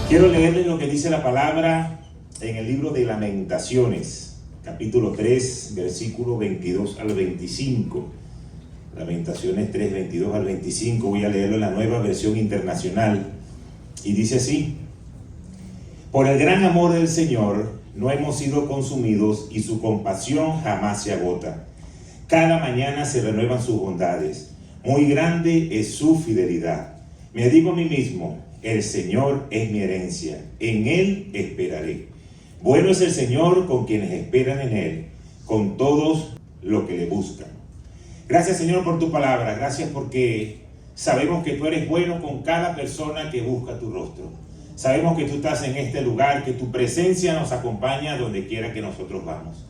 Quiero leerles lo que dice la palabra en el libro de Lamentaciones, capítulo 3, versículo 22 al 25. Lamentaciones 3, 22 al 25. Voy a leerlo en la Nueva Versión Internacional. Y dice así: por el gran amor del Señor no hemos sido consumidos y su compasión jamás se agota. Cada mañana se renuevan sus bondades. Muy grande es su fidelidad. Me digo a mí mismo: el Señor es mi herencia, en Él esperaré. Bueno es el Señor con quienes esperan en Él, con todos los que le buscan. Gracias, Señor, por tu palabra. Gracias porque sabemos que tú eres bueno con cada persona que busca tu rostro. Sabemos que tú estás en este lugar, que tu presencia nos acompaña donde quiera que nosotros vamos.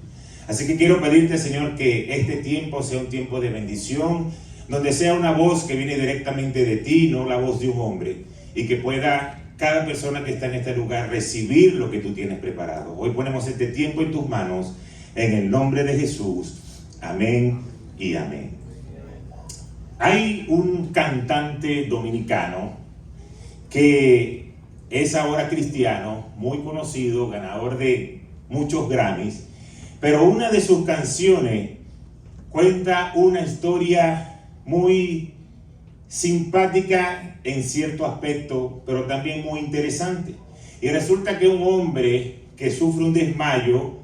Así que quiero pedirte, Señor, que este tiempo sea un tiempo de bendición, donde sea una voz que viene directamente de ti, no la voz de un hombre, y que pueda cada persona que está en este lugar recibir lo que tú tienes preparado. Hoy ponemos este tiempo en tus manos, en el nombre de Jesús. Amén y amén. Hay un cantante dominicano que es ahora cristiano, muy conocido, ganador de muchos Grammys, pero una de sus canciones cuenta una historia muy simpática en cierto aspecto, pero también muy interesante. Y resulta que un hombre que sufre un desmayo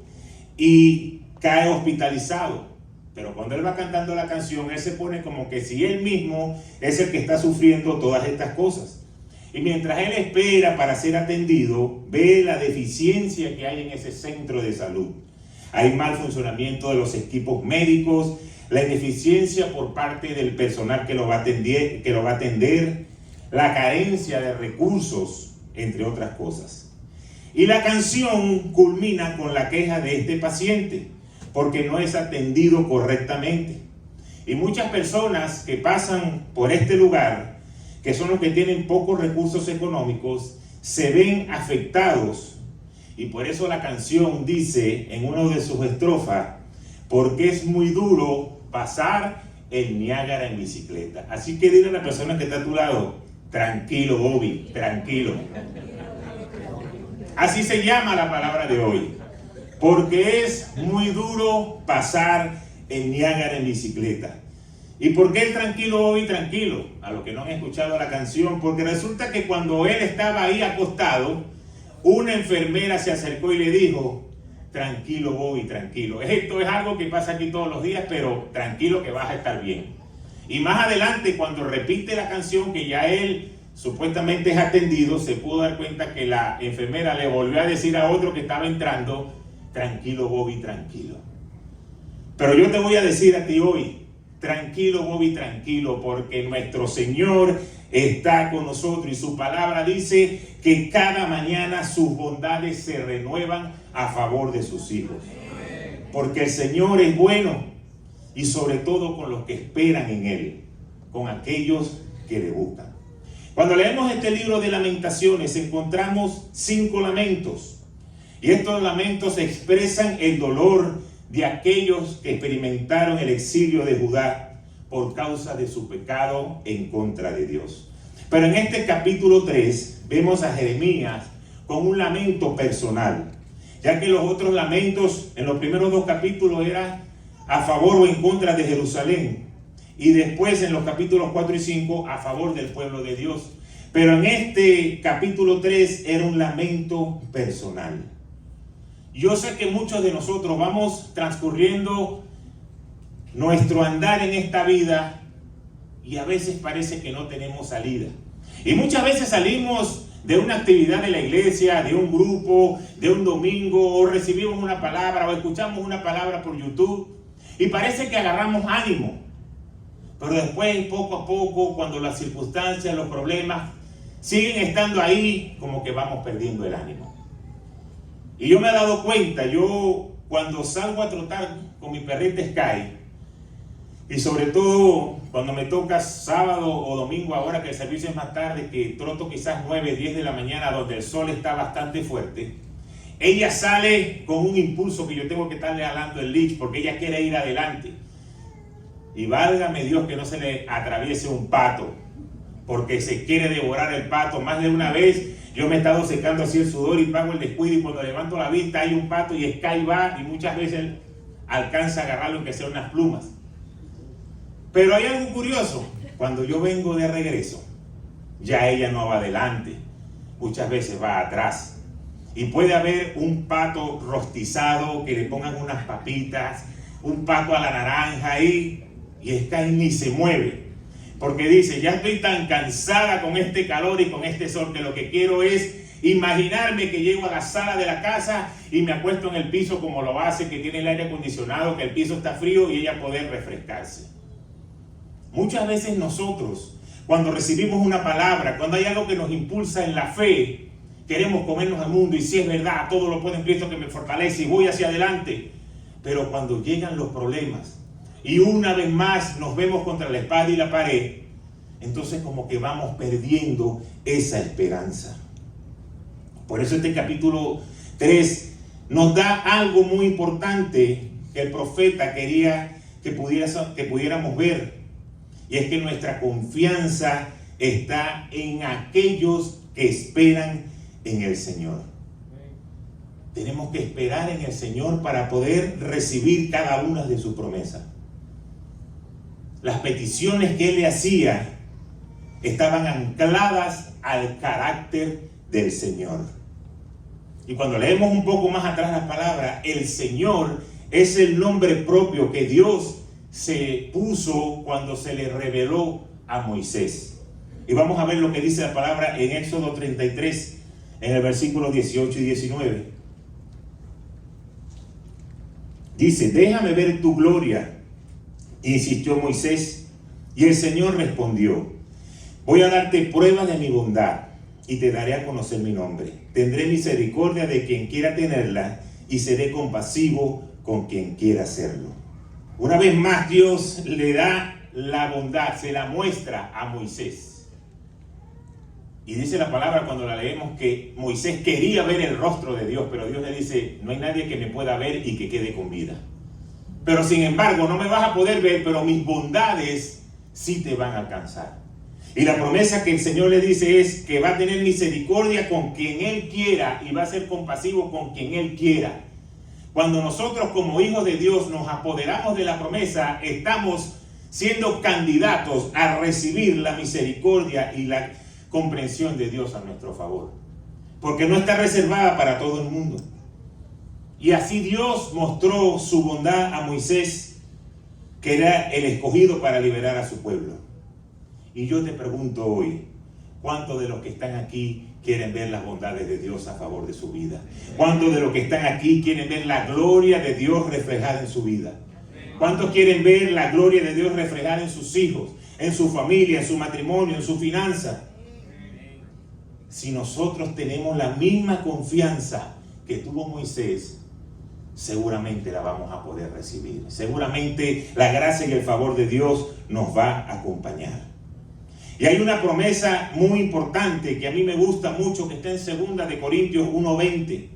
y cae hospitalizado, pero cuando él va cantando la canción, él se pone como que si él mismo es el que está sufriendo todas estas cosas. Y mientras él espera para ser atendido, ve la deficiencia que hay en ese centro de salud. Hay mal funcionamiento de los equipos médicos, la ineficiencia por parte del personal que lo va a atender, la carencia de recursos, entre otras cosas. Y la canción culmina con la queja de este paciente, porque no es atendido correctamente. Y muchas personas que pasan por este lugar, que son los que tienen pocos recursos económicos, se ven afectados. Y por eso la canción dice en una de sus estrofas: porque es muy duro pasar el Niágara en bicicleta. Así que dile a la persona que está a tu lado: tranquilo, Bobby, tranquilo. Así se llama la palabra de hoy. Porque es muy duro pasar el Niágara en bicicleta. ¿Y por qué el tranquilo, Bobby, tranquilo? A los que no han escuchado la canción, porque resulta que cuando él estaba ahí acostado, una enfermera se acercó y le dijo: tranquilo, Bobby, tranquilo. Esto es algo que pasa aquí todos los días, pero tranquilo que vas a estar bien. Y más adelante, cuando repite la canción, que ya él supuestamente es atendido, se pudo dar cuenta que la enfermera le volvió a decir a otro que estaba entrando: tranquilo, Bobby, tranquilo. Pero yo te voy a decir a ti hoy: tranquilo, Bobby, tranquilo, porque nuestro Señor está con nosotros y su palabra dice que cada mañana sus bondades se renuevan a favor de sus hijos. Porque el Señor es bueno, y sobre todo con los que esperan en Él, con aquellos que le buscan. Cuando leemos este libro de Lamentaciones encontramos 5 lamentos, y estos lamentos expresan el dolor de aquellos que experimentaron el exilio de Judá por causa de su pecado en contra de Dios. Pero en este capítulo 3 vemos a Jeremías con un lamento personal, ya que los otros lamentos en los primeros 2 capítulos eran a favor o en contra de Jerusalén, y después en los capítulos 4 y 5 a favor del pueblo de Dios. Pero en este capítulo 3 era un lamento personal. Yo sé que muchos de nosotros vamos transcurriendo nuestro andar en esta vida y a veces parece que no tenemos salida. Y muchas veces salimos de una actividad de la iglesia, de un grupo, de un domingo, o recibimos una palabra o escuchamos una palabra por YouTube y parece que agarramos ánimo. Pero después, poco a poco, cuando las circunstancias, los problemas siguen estando ahí, como que vamos perdiendo el ánimo. Y yo me he dado cuenta, yo cuando salgo a trotar con mi perrita Sky, y sobre todo cuando me toca sábado o domingo, ahora que el servicio es más tarde, que troto quizás 9, 10 de la mañana, donde el sol está bastante fuerte, ella sale con un impulso que yo tengo que estarle jalando el leash, porque ella quiere ir adelante. Y válgame Dios que no se le atraviese un pato, porque se quiere devorar el pato. Más de una vez yo me he estado secando así el sudor y pago el descuido, y cuando levanto la vista hay un pato y Sky va, y muchas veces alcanza a agarrarlo aunque sea unas plumas. Pero hay algo curioso: cuando yo vengo de regreso, ya ella no va adelante, muchas veces va atrás. Y puede haber un pato rostizado que le pongan unas papitas, un pato a la naranja ahí, y Sky ni se mueve, porque dice: ya estoy tan cansada con este calor y con este sol que lo que quiero es imaginarme que llego a la sala de la casa y me acuesto en el piso como lo hace, que tiene el aire acondicionado, que el piso está frío, y ella poder refrescarse. Muchas veces nosotros, cuando recibimos una palabra, cuando hay algo que nos impulsa en la fe, queremos comernos al mundo, y si es verdad, todo lo puedo en Cristo que me fortalece, y voy hacia adelante. Pero cuando llegan los problemas y una vez más nos vemos contra la espada y la pared, entonces como que vamos perdiendo esa esperanza. Por eso este capítulo 3 nos da algo muy importante que el profeta quería que pudiéramos ver, y es que nuestra confianza está en aquellos que esperan en el Señor. Tenemos que esperar en el Señor para poder recibir cada una de sus promesas. Las peticiones que Él le hacía estaban ancladas al carácter del Señor. Y cuando leemos un poco más atrás las palabras, el Señor es el nombre propio que Dios se puso cuando se le reveló a Moisés. Y vamos a ver lo que dice la palabra en Éxodo 33, en el versículo 18 y 19. Dice: déjame ver tu gloria, insistió Moisés, y el Señor respondió: voy a darte prueba de mi bondad y te daré a conocer mi nombre. Tendré misericordia de quien quiera tenerla y seré compasivo con quien quiera hacerlo. Una vez más Dios le da la bondad, se la muestra a Moisés. Y dice la palabra cuando la leemos que Moisés quería ver el rostro de Dios, pero Dios le dice: no hay nadie que me pueda ver y que quede con vida. Pero sin embargo no me vas a poder ver, pero mis bondades sí te van a alcanzar. Y la promesa que el Señor le dice es que va a tener misericordia con quien Él quiera y va a ser compasivo con quien Él quiera. Cuando nosotros como hijos de Dios nos apoderamos de la promesa, estamos siendo candidatos a recibir la misericordia y la comprensión de Dios a nuestro favor, porque no está reservada para todo el mundo. Y así Dios mostró su bondad a Moisés, que era el escogido para liberar a su pueblo. Y yo te pregunto hoy: ¿cuántos de los que están aquí quieren ver las bondades de Dios a favor de su vida? ¿Cuántos de los que están aquí quieren ver la gloria de Dios reflejada en su vida? ¿Cuántos quieren ver la gloria de Dios reflejada en sus hijos, en su familia, en su matrimonio, en su finanza? Si nosotros tenemos la misma confianza que tuvo Moisés, seguramente la vamos a poder recibir. Seguramente la gracia y el favor de Dios nos va a acompañar. Y hay una promesa muy importante que a mí me gusta mucho, que está en 2 de Corintios 1:20,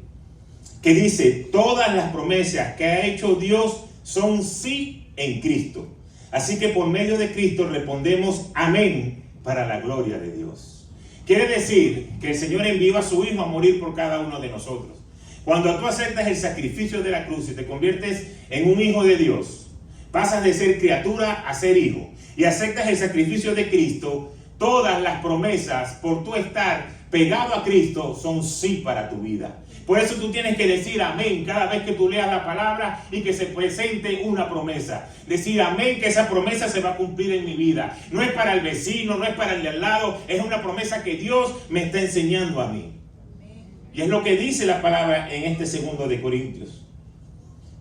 que dice: todas las promesas que ha hecho Dios son sí en Cristo. Así que por medio de Cristo respondemos amén para la gloria de Dios. Quiere decir que el Señor envió a su Hijo a morir por cada uno de nosotros. Cuando tú aceptas el sacrificio de la cruz y te conviertes en un hijo de Dios, pasas de ser criatura a ser hijo, y aceptas el sacrificio de Cristo, todas las promesas por tu estar pegado a Cristo son sí para tu vida. Por eso tú tienes que decir amén cada vez que tú leas la palabra y que se presente una promesa. Decir amén, que esa promesa se va a cumplir en mi vida. No es para el vecino, no es para el de al lado, es una promesa que Dios me está enseñando a mí. Y es lo que dice la palabra en este 2 de Corintios.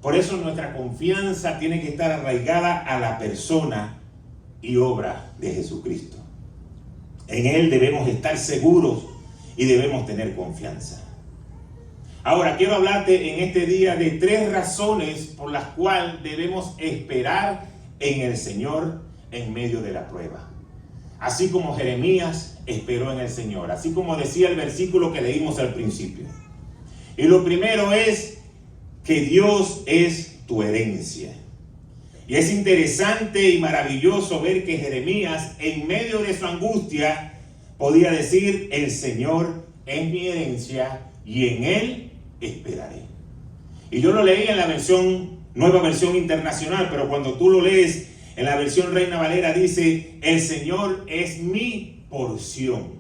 Por eso nuestra confianza tiene que estar arraigada a la persona y obra de Jesucristo. En Él debemos estar seguros y debemos tener confianza. Ahora quiero hablarte en este día de 3 razones por las cuales debemos esperar en el Señor en medio de la prueba. Así como Jeremías esperó en el Señor, así como decía el versículo que leímos al principio. Y lo primero es que Dios es tu herencia. Y es interesante y maravilloso ver que Jeremías, en medio de su angustia, podía decir: el Señor es mi herencia y en Él esperaré. Y yo lo leí en la nueva versión internacional, pero cuando tú lo lees en la versión Reina Valera dice: el Señor es mi porción.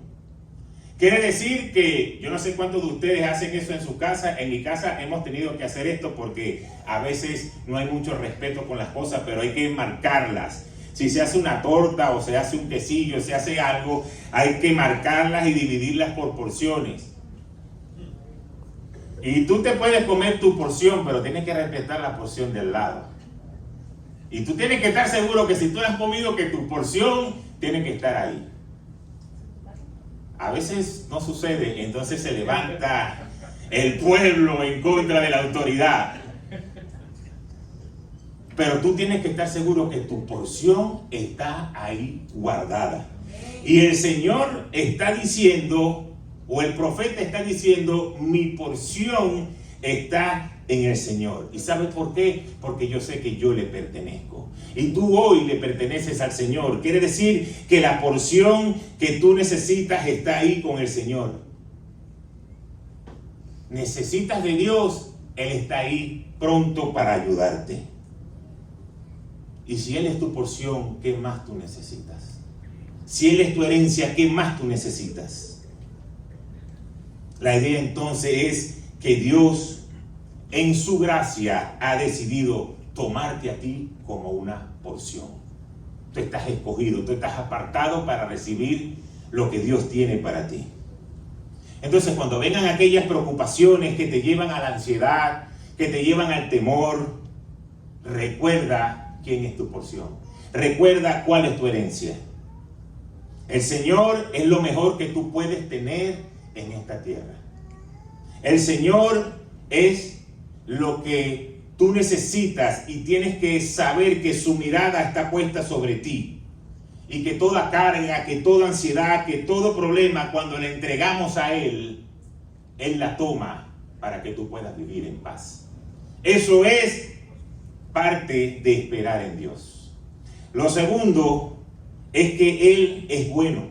Quiere decir que yo no sé cuántos de ustedes hacen eso en su casa. En mi casa hemos tenido que hacer esto porque a veces no hay mucho respeto con las cosas, pero hay que marcarlas. Si se hace una torta o se hace un quesillo, se hace algo, hay que marcarlas y dividirlas por porciones. Y tú te puedes comer tu porción, pero tienes que respetar la porción del lado. Y tú tienes que estar seguro que si tú la has comido, que tu porción tiene que estar ahí. A veces no sucede, entonces se levanta el pueblo en contra de la autoridad. Pero tú tienes que estar seguro que tu porción está ahí guardada. Y el Señor está diciendo, o el profeta está diciendo: mi porción está en el Señor. ¿Y sabes por qué? Porque yo sé que yo le pertenezco. Y tú hoy le perteneces al Señor. Quiere decir que la porción que tú necesitas está ahí con el Señor. Necesitas de Dios, Él está ahí pronto para ayudarte. Y si Él es tu porción, ¿qué más tú necesitas? Si Él es tu herencia, ¿qué más tú necesitas? La idea entonces es que Dios, en su gracia, ha decidido tomarte a ti como una porción. Tú estás escogido, tú estás apartado para recibir lo que Dios tiene para ti. Entonces, cuando vengan aquellas preocupaciones que te llevan a la ansiedad, que te llevan al temor, recuerda quién es tu porción. Recuerda cuál es tu herencia. El Señor es lo mejor que tú puedes tener en esta tierra. El Señor es lo que tú necesitas y tienes que saber que su mirada está puesta sobre ti. Y que toda carga, que toda ansiedad, que todo problema, cuando le entregamos a Él, Él la toma para que tú puedas vivir en paz. Eso es parte de esperar en Dios. Lo segundo es que Él es bueno.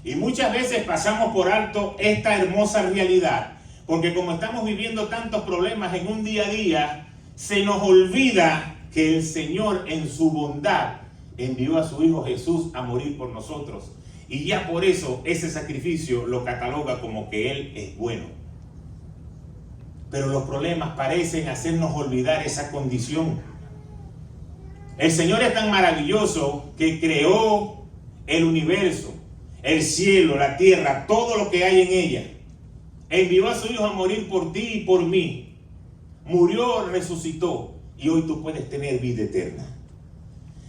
Y muchas veces pasamos por alto esta hermosa realidad, porque como estamos viviendo tantos problemas en un día a día, se nos olvida que el Señor en su bondad envió a su Hijo Jesús a morir por nosotros. Y ya por eso ese sacrificio lo cataloga como que Él es bueno. Pero los problemas parecen hacernos olvidar esa condición. El Señor es tan maravilloso que creó el universo, el cielo, la tierra, todo lo que hay en ella. Envió a su Hijo a morir por ti y por mí. Murió, resucitó y hoy tú puedes tener vida eterna.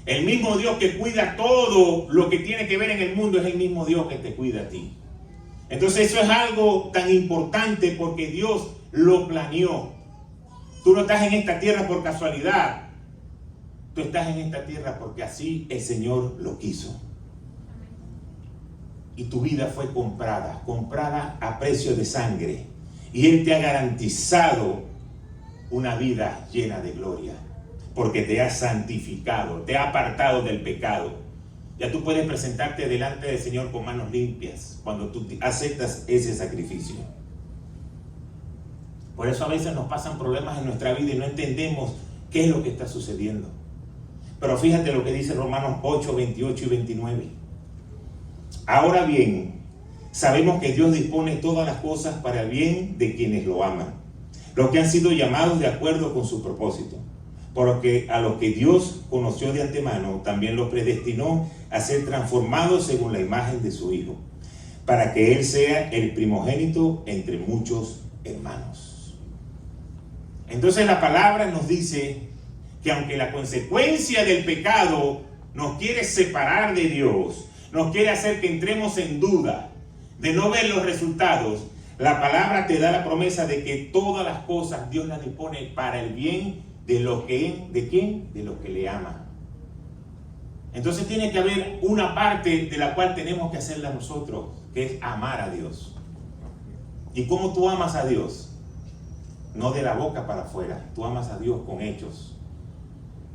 El mismo Dios que cuida todo lo que tiene que ver en el mundo es el mismo Dios que te cuida a ti. Entonces eso es algo tan importante porque Dios lo planeó. Tú no estás en esta tierra por casualidad. Tú estás en esta tierra porque así el Señor lo quiso. Y tu vida fue comprada a precio de sangre. Y Él te ha garantizado una vida llena de gloria. Porque te ha santificado, te ha apartado del pecado. Ya tú puedes presentarte delante del Señor con manos limpias cuando tú aceptas ese sacrificio. Por eso a veces nos pasan problemas en nuestra vida y no entendemos qué es lo que está sucediendo. Pero fíjate lo que dice Romanos 8, 28 y 29. Ahora bien, sabemos que Dios dispone todas las cosas para el bien de quienes lo aman, los que han sido llamados de acuerdo con su propósito. Porque a los que Dios conoció de antemano, también los predestinó a ser transformados según la imagen de su Hijo, para que Él sea el primogénito entre muchos hermanos. Entonces la palabra nos dice que aunque la consecuencia del pecado nos quiere separar de Dios, nos quiere hacer que entremos en duda de no ver los resultados, la palabra te da la promesa de que todas las cosas Dios las dispone para el bien de los que, ¿de quién? De los que le aman. Entonces tiene que haber una parte de la cual tenemos que hacerla nosotros, que es amar a Dios. ¿Y cómo tú amas a Dios? No de la boca para afuera, tú amas a Dios con hechos.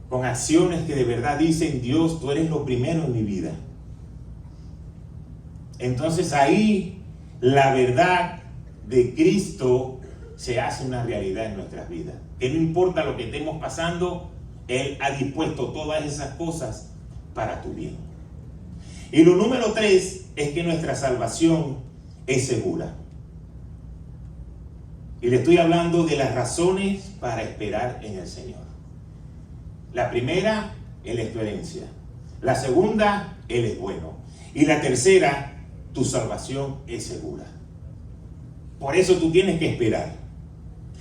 con acciones que de verdad dicen: Dios, tú eres lo primero en mi vida. Entonces ahí la verdad de Cristo se hace una realidad en nuestras vidas. Que no importa lo que estemos pasando, Él ha dispuesto todas esas cosas para tu bien. Y lo número 3 es que nuestra salvación es segura. Y le estoy hablando de las razones para esperar en el Señor. La primera, Él es tu herencia. La segunda, Él es bueno. Y la tercera, tu salvación es segura. Por eso tú tienes que esperar.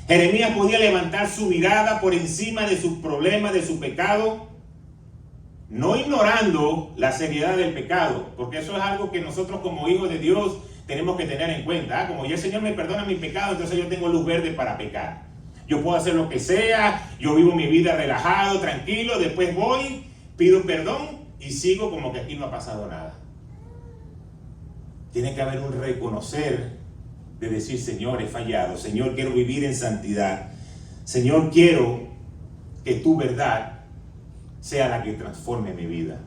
Jeremías podía levantar su mirada por encima de sus problemas, de su pecado, no ignorando la seriedad del pecado, porque eso es algo que nosotros como hijos de Dios tenemos que tener en cuenta. Como ya el Señor me perdona mi pecado, entonces yo tengo luz verde para pecar. Yo puedo hacer lo que sea, yo vivo mi vida relajado, tranquilo, después voy, pido perdón y sigo como que aquí no ha pasado nada. Tiene que haber un reconocer de decir: Señor, he fallado. Señor, quiero vivir en santidad. Señor, quiero que tu verdad sea la que transforme mi vida.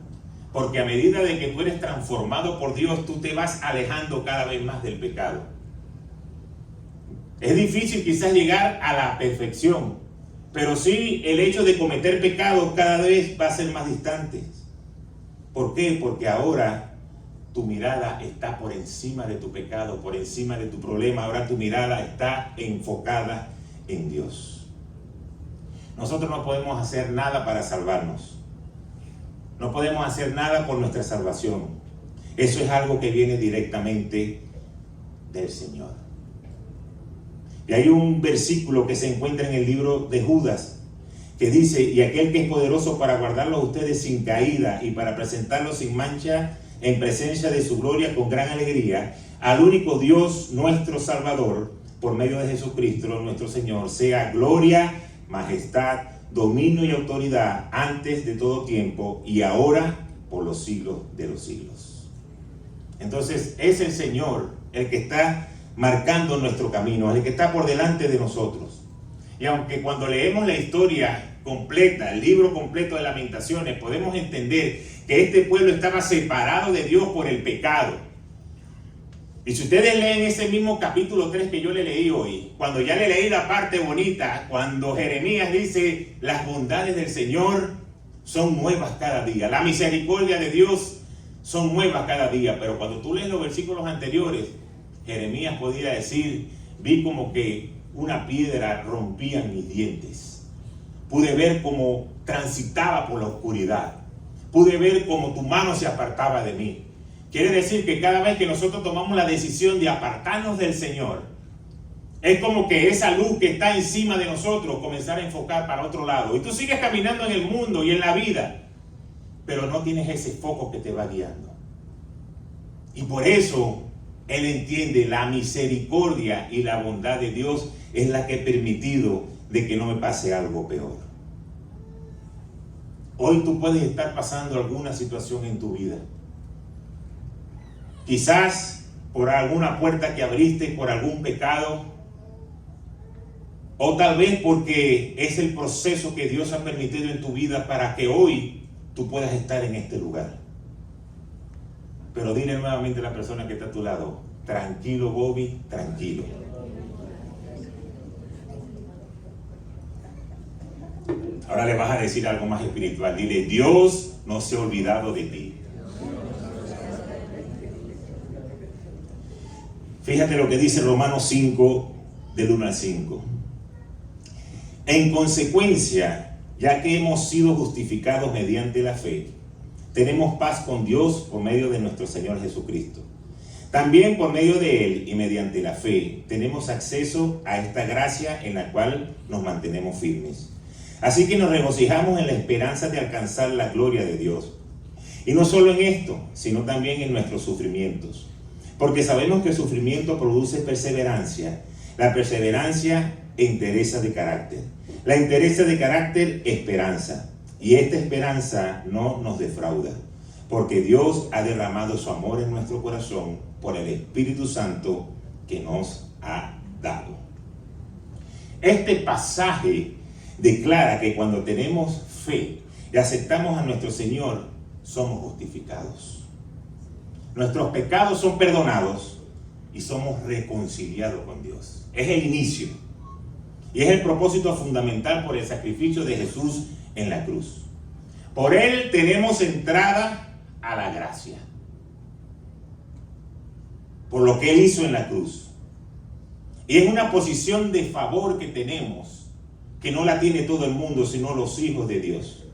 Porque a medida de que tú eres transformado por Dios, tú te vas alejando cada vez más del pecado. Es difícil quizás llegar a la perfección, pero sí el hecho de cometer pecados cada vez va a ser más distante. ¿Por qué? Porque ahora tu mirada está por encima de tu pecado, por encima de tu problema. Ahora tu mirada está enfocada en Dios. Nosotros no podemos hacer nada para salvarnos. No podemos hacer nada por nuestra salvación. Eso es algo que viene directamente del Señor. Y hay un versículo que se encuentra en el libro de Judas que dice: y aquel que es poderoso para guardarlos a ustedes sin caída y para presentarlos sin mancha en presencia de su gloria con gran alegría, al único Dios nuestro Salvador, por medio de Jesucristo nuestro Señor, sea gloria, majestad, dominio y autoridad antes de todo tiempo y ahora por los siglos de los siglos. Entonces es el Señor el que está marcando nuestro camino, el que está por delante de nosotros. Y aunque cuando leemos la historia completa, el libro completo de Lamentaciones, podemos entender que este pueblo estaba separado de Dios por el pecado. Y si ustedes leen ese mismo capítulo 3 que yo le leí hoy, cuando ya le leí la parte bonita, cuando Jeremías dice: las bondades del Señor son nuevas cada día, la misericordia de Dios son nuevas cada día. Pero cuando tú lees los versículos anteriores, Jeremías podía decir: vi como que una piedra rompía mis dientes. Pude ver cómo transitaba por la oscuridad. Pude ver cómo tu mano se apartaba de mí. Quiere decir que cada vez que nosotros tomamos la decisión de apartarnos del Señor, es como que esa luz que está encima de nosotros comenzar a enfocar para otro lado. Y tú sigues caminando en el mundo y en la vida, pero no tienes ese foco que te va guiando. Y por eso Él entiende la misericordia y la bondad de Dios es la que ha permitido de que no me pase algo peor. Hoy tú puedes estar pasando alguna situación en tu vida. Quizás por alguna puerta que abriste, por algún pecado, o tal vez porque es el proceso que Dios ha permitido en tu vida para que hoy tú puedas estar en este lugar. Pero dile nuevamente a la persona que está a tu lado: tranquilo, Bobby, tranquilo. Ahora le vas a decir algo más espiritual. Dile: Dios no se ha olvidado de ti. Fíjate lo que dice Romanos 5, del 1 al 5. En consecuencia, ya que hemos sido justificados mediante la fe, tenemos paz con Dios por medio de nuestro Señor Jesucristo. También por medio de Él y mediante la fe, tenemos acceso a esta gracia en la cual nos mantenemos firmes. Así que nos regocijamos en la esperanza de alcanzar la gloria de Dios. Y no solo en esto, sino también en nuestros sufrimientos. Porque sabemos que el sufrimiento produce perseverancia. La perseverancia, entereza de carácter. La entereza de carácter, esperanza. Y esta esperanza no nos defrauda. Porque Dios ha derramado su amor en nuestro corazón por el Espíritu Santo que nos ha dado. Este pasaje declara que cuando tenemos fe, y aceptamos a nuestro Señor, somos justificados. Nuestros pecados son perdonados y somos reconciliados con Dios. Es el inicio y es el propósito fundamental por el sacrificio de Jesús en la cruz. Por Él tenemos entrada a la gracia, por lo que Él hizo en la cruz. Y es una posición de favor que tenemos, que no la tiene todo el mundo, sino los hijos de Dios.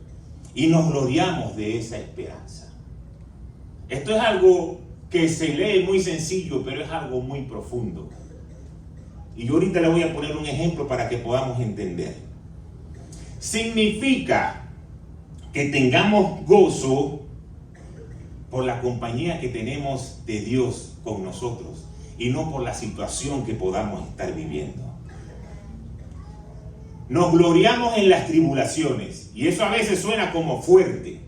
Y nos gloriamos de esa esperanza. Esto es algo que se lee muy sencillo, pero es algo muy profundo. Y yo ahorita le voy a poner un ejemplo para que podamos entender. Significa que tengamos gozo por la compañía que tenemos de Dios con nosotros y no por la situación que podamos estar viviendo. Nos gloriamos en las tribulaciones y eso a veces suena como fuerte,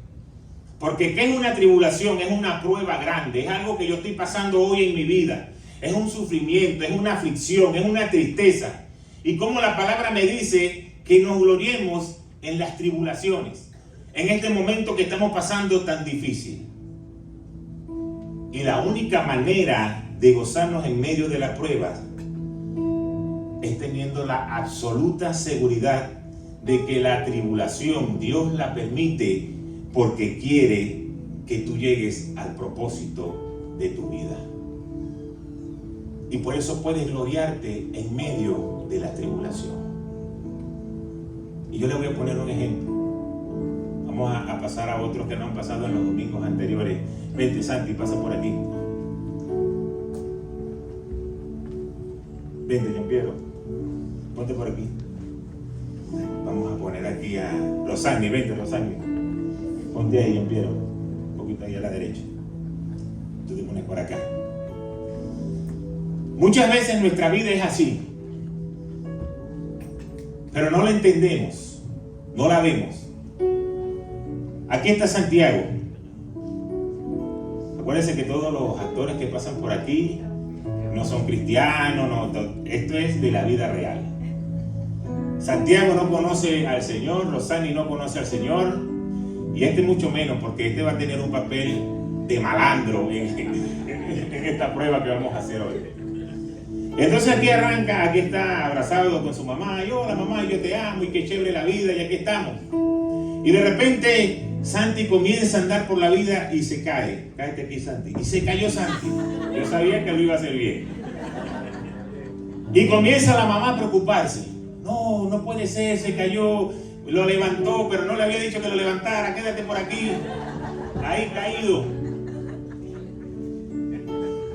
porque ¿qué es una tribulación? Es una prueba grande, es algo que yo estoy pasando hoy en mi vida, es un sufrimiento, es una aflicción, es una tristeza. Y como la palabra me dice que nos gloriemos en las tribulaciones, en este momento que estamos pasando tan difícil. Y la única manera de gozarnos en medio de la prueba es teniendo la absoluta seguridad de que la tribulación Dios la permite porque quiere que tú llegues al propósito de tu vida. Y por eso puedes gloriarte en medio de la tribulación. Y yo le voy a poner un ejemplo. Vamos a pasar a otros que no han pasado en los domingos anteriores. Vente, Santi, pasa por aquí. Vente, Jean-Pierre. Ponte por aquí. Vamos a poner aquí a Rosani. Vente, Rosani. Ponte ahí, Jean-Pierre. Un poquito ahí a la derecha. Tú te pones por acá. Muchas veces nuestra vida es así. Pero no la entendemos. No la vemos. Aquí está Santiago. Acuérdense que todos los actores que pasan por aquí no son cristianos, esto es de la vida real. Santiago no conoce al Señor, Rosani no conoce al Señor, y este mucho menos, porque este va a tener un papel de malandro en esta prueba que vamos a hacer hoy. Entonces aquí arranca, aquí está abrazado con su mamá, y hola mamá, yo te amo, y qué chévere la vida, y aquí estamos. Y de repente Santi comienza a andar por la vida y se cae. Cállate aquí, Santi. Y se cayó Santi. Yo sabía que lo iba a hacer bien. Y comienza la mamá a preocuparse. No, no puede ser, se cayó. Lo levantó, pero no le había dicho que lo levantara. Quédate por aquí. Ahí caído.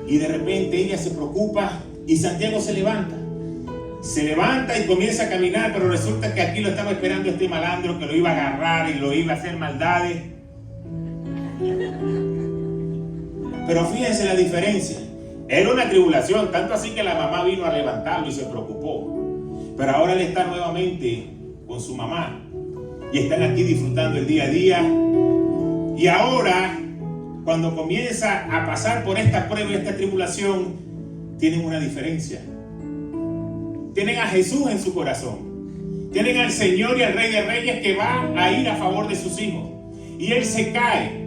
Y de repente ella se preocupa y Santiago se levanta. Se levanta y comienza a caminar, pero resulta que aquí lo estaba esperando este malandro que lo iba a agarrar y lo iba a hacer maldades. Pero fíjense la diferencia. Era una tribulación, tanto así que la mamá vino a levantarlo y se preocupó. Pero ahora él está nuevamente con su mamá y están aquí disfrutando el día a día. Y ahora, cuando comienza a pasar por esta prueba y esta tribulación, tienen una diferencia. Tienen a Jesús en su corazón. Tienen al Señor y al Rey de Reyes que va a ir a favor de sus hijos. Y Él se cae.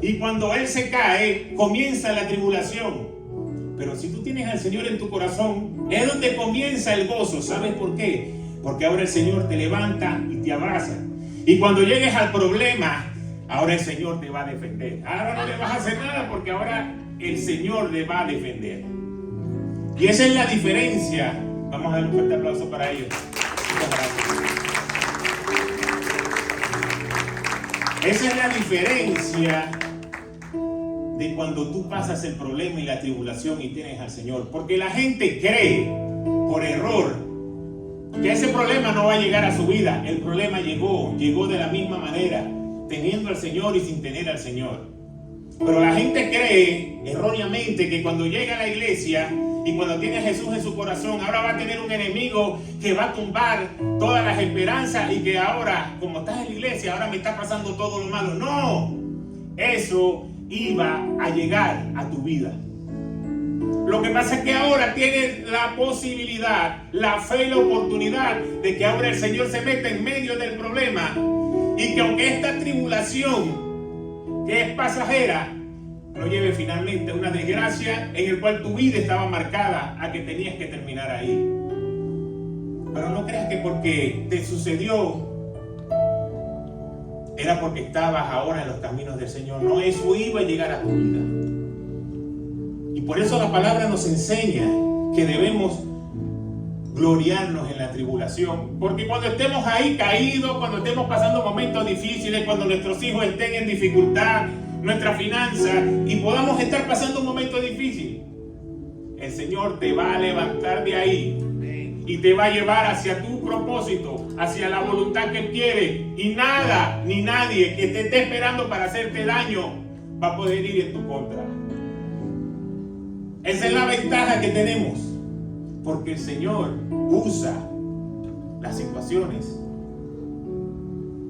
Y cuando Él se cae, comienza la tribulación. Pero si tú tienes al Señor en tu corazón, es donde comienza el gozo. ¿Sabes por qué? Porque ahora el Señor te levanta y te abraza. Y cuando llegues al problema, ahora el Señor te va a defender. Ahora no le vas a hacer nada porque ahora el Señor le va a defender. Y esa es la diferencia. Vamos a dar un fuerte aplauso para ellos. Esa es la diferencia de cuando tú pasas el problema y la tribulación y tienes al Señor. Porque la gente cree, por error, que ese problema no va a llegar a su vida. El problema llegó de la misma manera, teniendo al Señor y sin tener al Señor. Pero la gente cree erróneamente que cuando llega a la iglesia y cuando tiene a Jesús en su corazón, ahora va a tener un enemigo que va a tumbar todas las esperanzas y que ahora, como estás en la iglesia, ahora me está pasando todo lo malo. No, eso iba a llegar a tu vida. Lo que pasa es que ahora tienes la posibilidad, la fe y la oportunidad de que ahora el Señor se meta en medio del problema Y que aunque esta tribulación, que es pasajera, no lleve finalmente a una desgracia en el cual tu vida estaba marcada a que tenías que terminar ahí. Pero no creas que porque te sucedió era porque estabas ahora en los caminos del Señor. No, eso iba a llegar a tu vida. Y por eso la palabra nos enseña que debemos gloriarnos en la tribulación. Porque cuando estemos ahí caídos, cuando estemos pasando momentos difíciles, cuando nuestros hijos estén en dificultad, nuestra finanza, y podamos estar pasando un momento difícil, el Señor te va a levantar de ahí y te va a llevar hacia tu propósito, hacia la voluntad que quiere, y nada ni nadie que te esté esperando para hacerte daño va a poder ir en tu contra. Esa es la ventaja que tenemos, porque el Señor usa las situaciones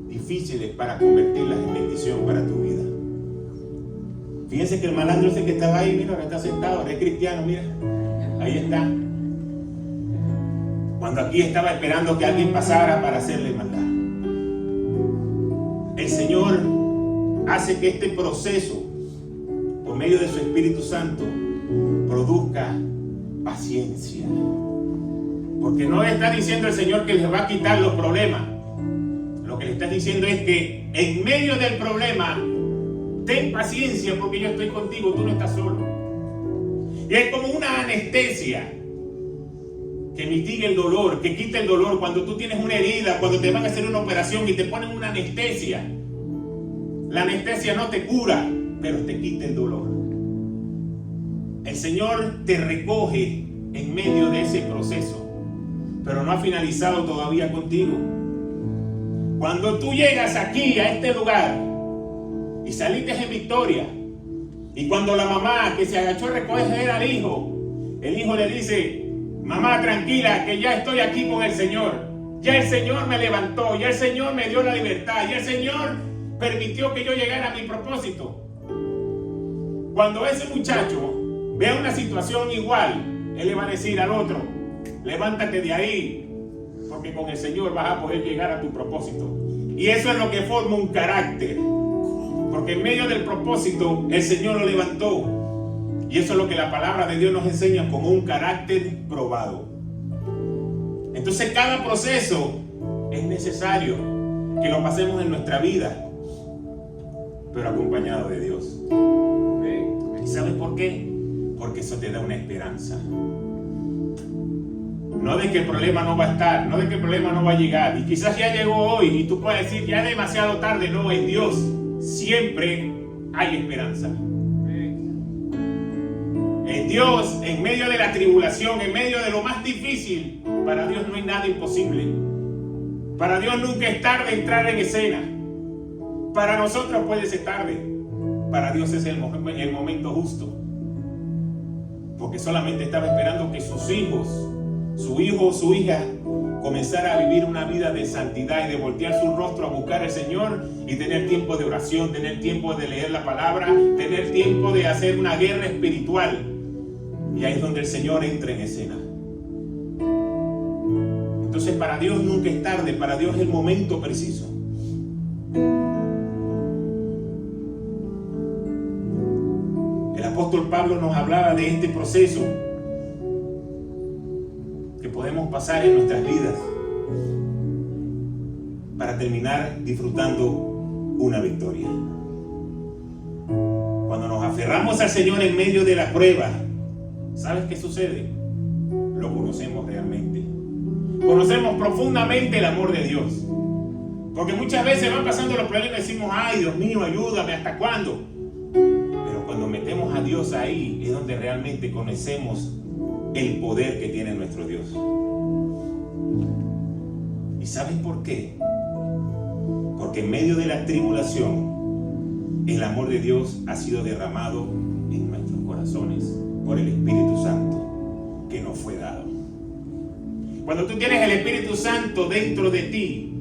difíciles para convertirlas en bendición para tu vida. Fíjense que el malandro ese que estaba ahí, mira, ahora está sentado, ahora es cristiano, mira, ahí está. Cuando aquí estaba esperando que alguien pasara para hacerle maldad. El Señor hace que este proceso, por medio de su Espíritu Santo, produzca paciencia. Porque no le está diciendo el Señor que les va a quitar los problemas. Lo que le está diciendo es que en medio del problema, ten paciencia porque yo estoy contigo, tú no estás solo. Y es como una anestesia que mitigue el dolor, que quite el dolor. Cuando tú tienes una herida, cuando te van a hacer una operación y te ponen una anestesia, la anestesia no te cura, pero te quita el dolor. El Señor te recoge en medio de ese proceso, pero no ha finalizado todavía contigo. Cuando tú llegas aquí a este lugar y saliste en victoria, y cuando la mamá que se agachó a recoger al hijo, el hijo le dice: mamá, tranquila, que ya estoy aquí con el Señor. Ya el Señor me levantó, ya el Señor me dio la libertad, ya el Señor permitió que yo llegara a mi propósito. Cuando ese muchacho vea una situación igual, él le va a decir al otro: levántate de ahí, porque con el Señor vas a poder llegar a tu propósito. Y eso es lo que forma un carácter, porque en medio del propósito el Señor lo levantó. Y eso es lo que la palabra de Dios nos enseña, como un carácter probado. Entonces cada proceso es necesario que lo pasemos en nuestra vida, pero acompañado de Dios. ¿Y sabes por qué? Porque eso te da una esperanza. No de que el problema no va a estar, no de que el problema no va a llegar. Y quizás ya llegó hoy y tú puedes decir: ya es demasiado tarde. No, en Dios siempre hay esperanza. En Dios, en medio de la tribulación, en medio de lo más difícil, para Dios no hay nada imposible. Para Dios nunca es tarde entrar en escena. Para nosotros puede ser tarde. Para Dios es el momento justo. Porque solamente estaba esperando que sus hijos, su hijo o su hija, comenzara a vivir una vida de santidad y de voltear su rostro a buscar al Señor y tener tiempo de oración, tener tiempo de leer la palabra, tener tiempo de hacer una guerra espiritual. Y ahí es donde el Señor entra en escena. Entonces para Dios nunca es tarde, para Dios es el momento preciso. El apóstol Pablo nos hablaba de este proceso que podemos pasar en nuestras vidas para terminar disfrutando una victoria. Cuando nos aferramos al Señor en medio de la prueba, ¿sabes qué sucede? Lo conocemos realmente. Conocemos profundamente el amor de Dios. Porque muchas veces van pasando los problemas y decimos: ay, Dios mío, ayúdame, ¿hasta cuándo? Pero cuando metemos a Dios ahí es donde realmente conocemos el poder que tiene nuestro Dios. ¿Y sabes por qué? Porque en medio de la tribulación, el amor de Dios ha sido derramado en nuestros corazones por el Espíritu Santo que nos fue dado. Cuando tú tienes el Espíritu Santo dentro de ti,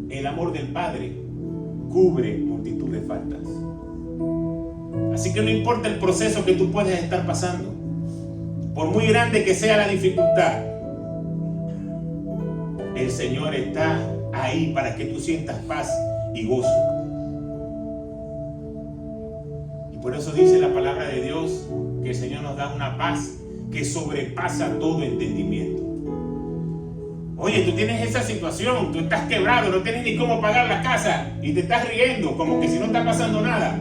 el amor del Padre cubre multitud de faltas. Así que no importa el proceso que tú puedas estar pasando, por muy grande que sea la dificultad, el Señor está ahí para que tú sientas paz y gozo. Y por eso dice la palabra de Dios que el Señor nos da una paz que sobrepasa todo entendimiento. Oye, tú tienes esa situación, tú estás quebrado, no tienes ni cómo pagar la casa y te estás riendo como que si no está pasando nada.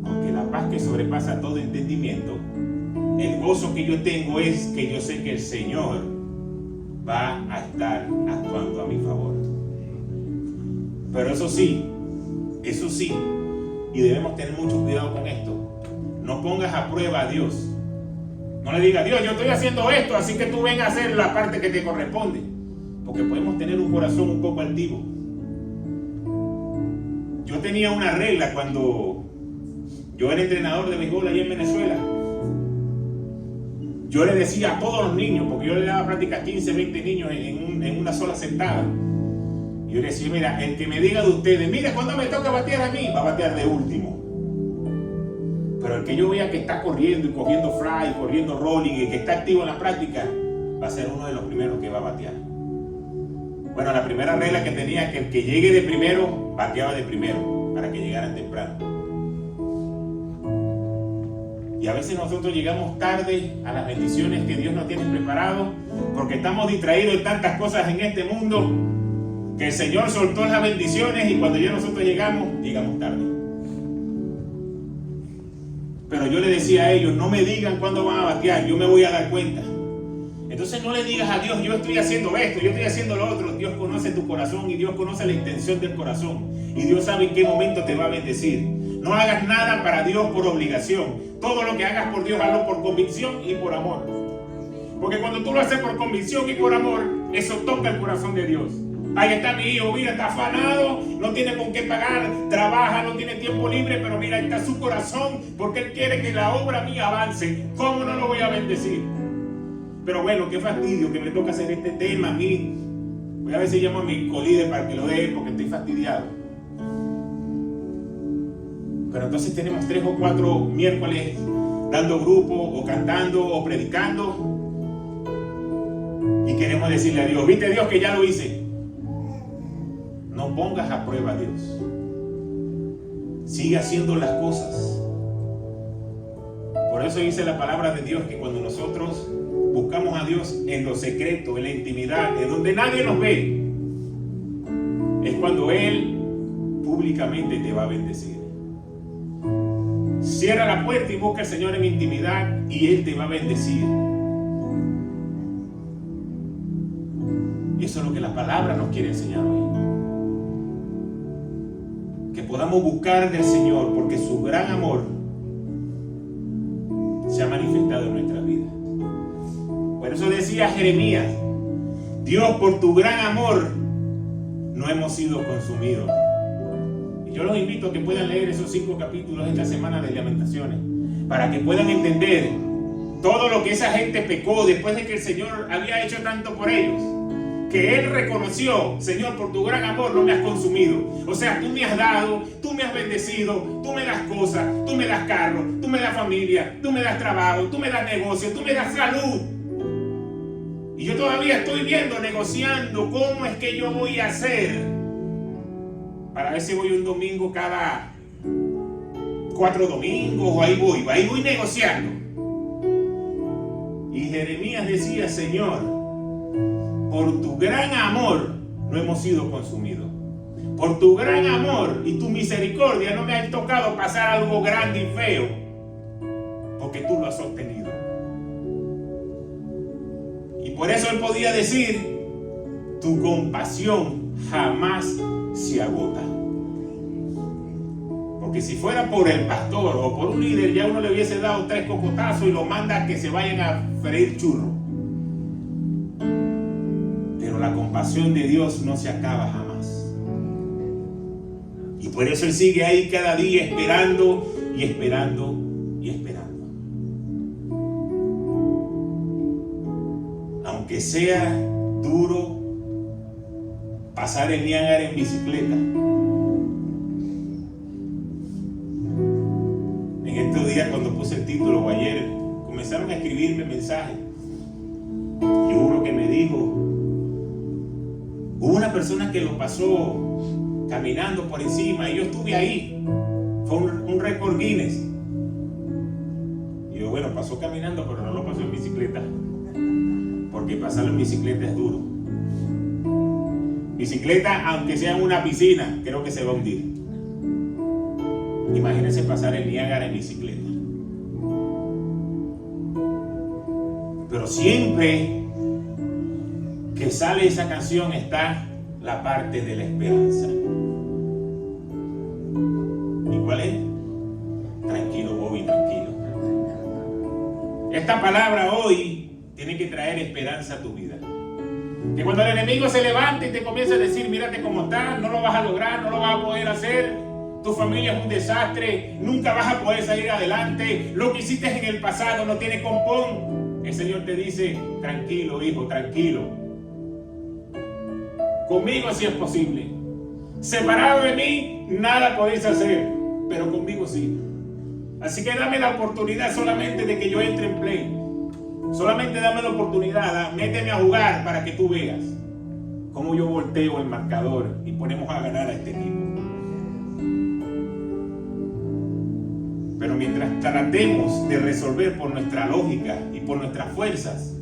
Porque la paz que sobrepasa todo entendimiento, el gozo que yo tengo es que yo sé que el Señor va a estar actuando a mi favor. Pero eso sí, y debemos tener mucho cuidado con esto, no pongas a prueba a Dios. No le digas, Dios, yo estoy haciendo esto, así que tú ven a hacer la parte que te corresponde. Porque podemos tener un corazón un poco altivo. Yo tenía una regla cuando yo era entrenador de béisbol allá en Venezuela. Yo le decía a todos los niños, porque yo le daba práctica a 15, 20 niños en una sola sentada. Yo le decía, mira, el que me diga de ustedes, mira, cuando me toca batear a mí, va a batear de último. Pero el que yo vea que está corriendo y cogiendo fly, y corriendo rolling y que está activo en la práctica, va a ser uno de los primeros que va a batear. Bueno, la primera regla que tenía es que el que llegue de primero, bateaba de primero, para que llegaran temprano. Y a veces nosotros llegamos tarde a las bendiciones que Dios nos tiene preparado, porque estamos distraídos en tantas cosas en este mundo, que el Señor soltó las bendiciones y cuando ya nosotros llegamos tarde. Pero yo le decía a ellos, no me digan cuándo van a batear, yo me voy a dar cuenta. Entonces no le digas a Dios, yo estoy haciendo esto, yo estoy haciendo lo otro. Dios conoce tu corazón y Dios conoce la intención del corazón. Y Dios sabe en qué momento te va a bendecir. No hagas nada para Dios por obligación. Todo lo que hagas por Dios, hazlo por convicción y por amor. Porque cuando tú lo haces por convicción y por amor, eso toca el corazón de Dios. Ahí está mi hijo, mira, está afanado, no tiene con qué pagar, trabaja, no tiene tiempo libre, pero mira, ahí está su corazón, porque él quiere que la obra mía avance. ¿Cómo no lo voy a bendecir? Pero bueno, qué fastidio que me toca hacer este tema a mí. Voy a ver si llamo a mi colíder para que lo dé, porque estoy fastidiado. Pero entonces tenemos 3 o 4 miércoles dando grupo, o cantando, o predicando. Y queremos decirle a Dios, ¿viste Dios que ya lo hice? No pongas a prueba a Dios. Sigue haciendo las cosas. Por eso dice la palabra de Dios que cuando nosotros buscamos a Dios en lo secreto, en la intimidad, en donde nadie nos ve, es cuando Él públicamente te va a bendecir. Cierra la puerta y busca al Señor en intimidad y Él te va a bendecir. Y eso es lo que la palabra nos quiere enseñar hoy. Que podamos buscar del Señor, porque su gran amor se ha manifestado en nuestra vida. Por eso decía Jeremías, Dios, por tu gran amor no hemos sido consumidos. Y yo los invito a que puedan leer esos 5 capítulos esta semana de Lamentaciones, para que puedan entender todo lo que esa gente pecó después de que el Señor había hecho tanto por ellos. Que Él reconoció, Señor, por tu gran amor no me has consumido. O sea, tú me has dado, tú me has bendecido, tú me das cosas, tú me das carro, tú me das familia, tú me das trabajo, tú me das negocio, tú me das salud. Y yo todavía estoy viendo, negociando cómo es que yo voy a hacer para ver si voy un domingo cada 4 domingos o ahí voy negociando. Y Jeremías decía, Señor, por tu gran amor no hemos sido consumidos. Por tu gran amor y tu misericordia no me ha tocado pasar algo grande y feo, porque tú lo has sostenido. Y por eso él podía decir, tu compasión jamás se agota. Porque si fuera por el pastor o por un líder, ya uno le hubiese dado 3 cocotazos y lo manda a que se vayan a freír churros. Pero la compasión de Dios no se acaba jamás. Y por eso Él sigue ahí cada día esperando y esperando y esperando. Aunque sea duro pasar el Niágara en bicicleta. En estos días cuando puse el título o ayer comenzaron a escribirme mensajes. Y hubo uno que me dijo, hubo una persona que lo pasó caminando por encima, y yo estuve ahí. Fue un récord Guinness. Y yo, bueno, pasó caminando, pero no lo pasó en bicicleta, porque pasarlo en bicicleta es duro. Bicicleta, aunque sea en una piscina, creo que se va a hundir. Imagínense pasar el Niágara en bicicleta. Pero siempre que sale esa canción está la parte de la esperanza. ¿Y cuál es? Tranquilo, Bobby, tranquilo. Esta palabra hoy tiene que traer esperanza a tu vida. Que cuando el enemigo se levante y te comience a decir, mírate cómo estás, no lo vas a lograr, no lo vas a poder hacer, tu familia es un desastre, nunca vas a poder salir adelante, lo que hiciste en el pasado no tiene compón. El Señor te dice, tranquilo, hijo, tranquilo. Conmigo sí es posible. Separado de mí, nada podéis hacer, pero conmigo sí. Así que dame la oportunidad solamente de que yo entre en play. Solamente dame la oportunidad, méteme a jugar para que tú veas cómo yo volteo el marcador y ponemos a ganar a este equipo. Pero mientras tratemos de resolver por nuestra lógica y por nuestras fuerzas,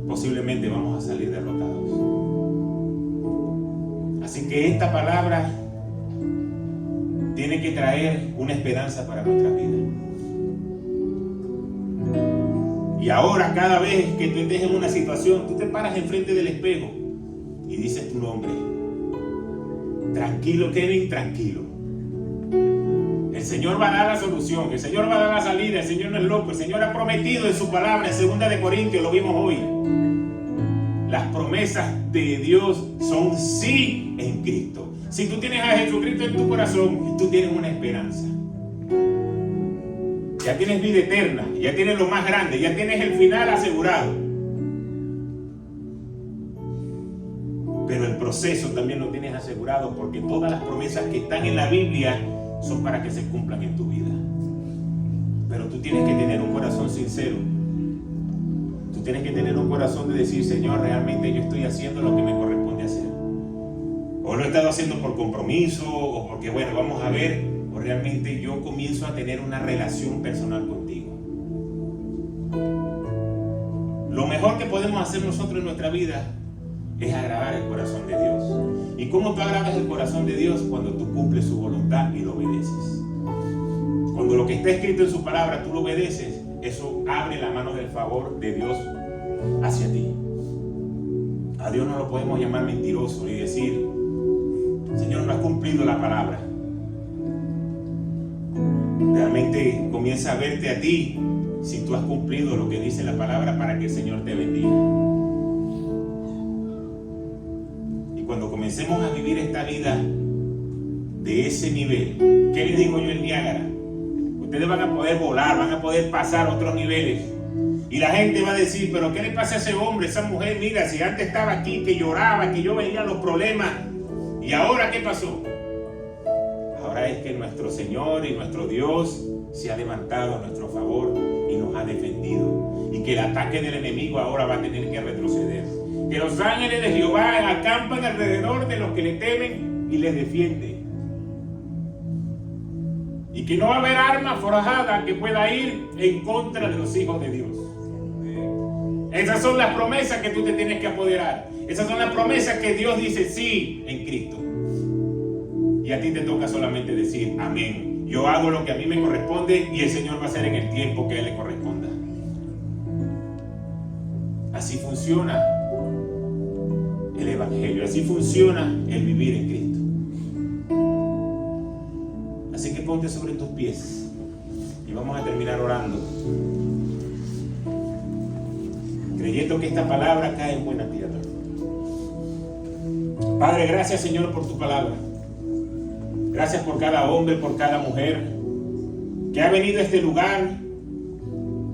posiblemente vamos a salir derrotados. Así que esta palabra tiene que traer una esperanza para nuestra vida. Y ahora, cada vez que tú estés en una situación, tú te paras enfrente del espejo y dices tu nombre. Tranquilo, Kevin, tranquilo. El Señor va a dar la solución, el Señor va a dar la salida, el Señor no es loco, el Señor ha prometido en su palabra, en 2 de Corintios, lo vimos hoy. Las promesas de Dios son sí en Cristo. Si tú tienes a Jesucristo en tu corazón, tú tienes una esperanza. Ya tienes vida eterna, ya tienes lo más grande, ya tienes el final asegurado. Pero el proceso también lo tienes asegurado, porque todas las promesas que están en la Biblia son para que se cumplan en tu vida. Pero tú tienes que tener un corazón sincero. Tú tienes que tener un corazón de decir, Señor, realmente yo estoy haciendo lo que me corresponde hacer. O lo he estado haciendo por compromiso, o porque, bueno, vamos a ver, o realmente yo comienzo a tener una relación personal contigo. Lo mejor que podemos hacer nosotros en nuestra vida es agradar el corazón de Dios. ¿Y cómo tú agradas el corazón de Dios? Cuando tú cumples su voluntad y lo obedeces. Cuando lo que está escrito en su palabra tú lo obedeces, eso abre la mano del favor de Dios hacia ti. A Dios no lo podemos llamar mentiroso y decir, Señor, no has cumplido la palabra. Realmente comienza a verte a ti si tú has cumplido lo que dice la palabra para que el Señor te bendiga. Y cuando comencemos a vivir esta vida de ese nivel, ¿qué les digo yo en Niágara? Ustedes van a poder volar, van a poder pasar a otros niveles. Y la gente va a decir, pero ¿qué le pasa a ese hombre, esa mujer? Mira, si antes estaba aquí, que lloraba, que yo veía los problemas. ¿Y ahora qué pasó? Ahora es que nuestro Señor y nuestro Dios se ha levantado a nuestro favor y nos ha defendido. Y que el ataque del enemigo ahora va a tener que retroceder. Que los ángeles de Jehová acampan alrededor de los que le temen y les defienden. Y que no va a haber arma forjada que pueda ir en contra de los hijos de Dios. Esas son las promesas que tú te tienes que apoderar. Esas son las promesas que Dios dice sí en Cristo. Y a ti te toca solamente decir amén. Yo hago lo que a mí me corresponde y el Señor va a hacer en el tiempo que a Él le corresponda. Así funciona el Evangelio. Así funciona el vivir en Cristo. Así que ponte sobre tus pies y vamos a terminar orando, creyendo que esta palabra cae en buena tierra. Padre, gracias, Señor, por tu palabra. Gracias por cada hombre, por cada mujer que ha venido a este lugar,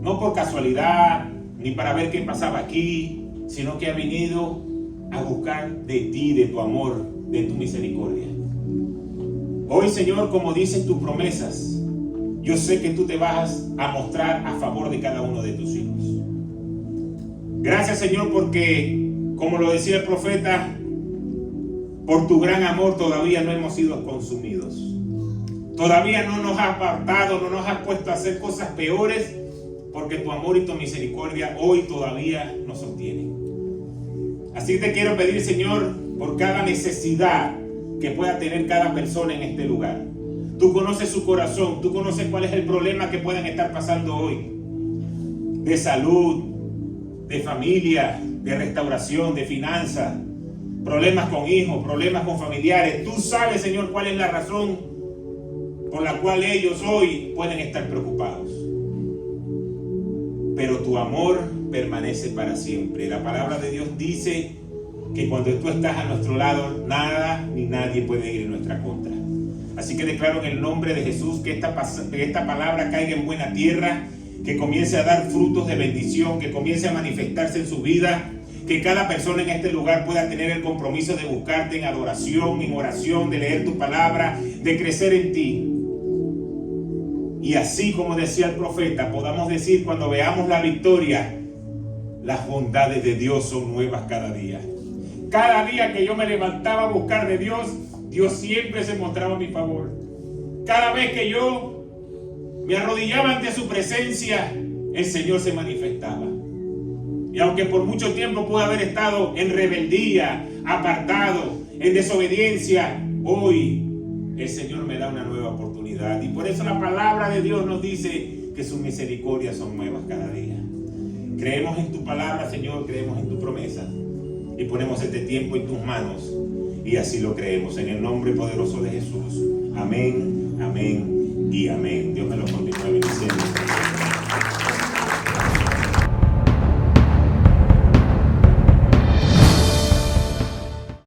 no por casualidad ni para ver qué pasaba aquí, sino que ha venido a buscar de ti, de tu amor, de tu misericordia. Hoy, Señor, como dicen tus promesas, yo sé que tú te vas a mostrar a favor de cada uno de tus hijos. Gracias, Señor, porque, como lo decía el profeta, Por tu gran amor todavía no hemos sido consumidos. Todavía no nos has apartado, no nos has puesto a hacer cosas peores, porque tu amor y tu misericordia hoy todavía nos sostienen. Así te quiero pedir, Señor, por cada necesidad que pueda tener cada persona en este lugar. Tú conoces su corazón, tú conoces cuál es el problema que puedan estar pasando hoy. De salud, de familia, de restauración, de finanzas, problemas con hijos, problemas con familiares. Tú sabes, Señor, cuál es la razón por la cual ellos hoy pueden estar preocupados. Pero tu amor permanece para siempre. La palabra de Dios dice que cuando tú estás a nuestro lado, nada ni nadie puede ir en nuestra contra. Así que declaro en el nombre de Jesús que esta palabra caiga en buena tierra, que comience a dar frutos de bendición, que comience a manifestarse en su vida, que cada persona en este lugar pueda tener el compromiso de buscarte en adoración, en oración, de leer tu palabra, de crecer en ti. Y así como decía el profeta, podamos decir cuando veamos la victoria, las bondades de Dios son nuevas cada día. Cada día que yo me levantaba a buscar de Dios, Dios siempre se mostraba a mi favor. Cada vez que yo me arrodillaba ante su presencia, el Señor se manifestaba. Y aunque por mucho tiempo pude haber estado en rebeldía, apartado, en desobediencia, hoy el Señor me da una nueva oportunidad. Y por eso la palabra de Dios nos dice que sus misericordias son nuevas cada día. Creemos en tu palabra, Señor, creemos en tu promesa. Y ponemos este tiempo en tus manos. Y así lo creemos. En el nombre poderoso de Jesús. Amén, amén y amén. Dios me lo continúe bendiciendo.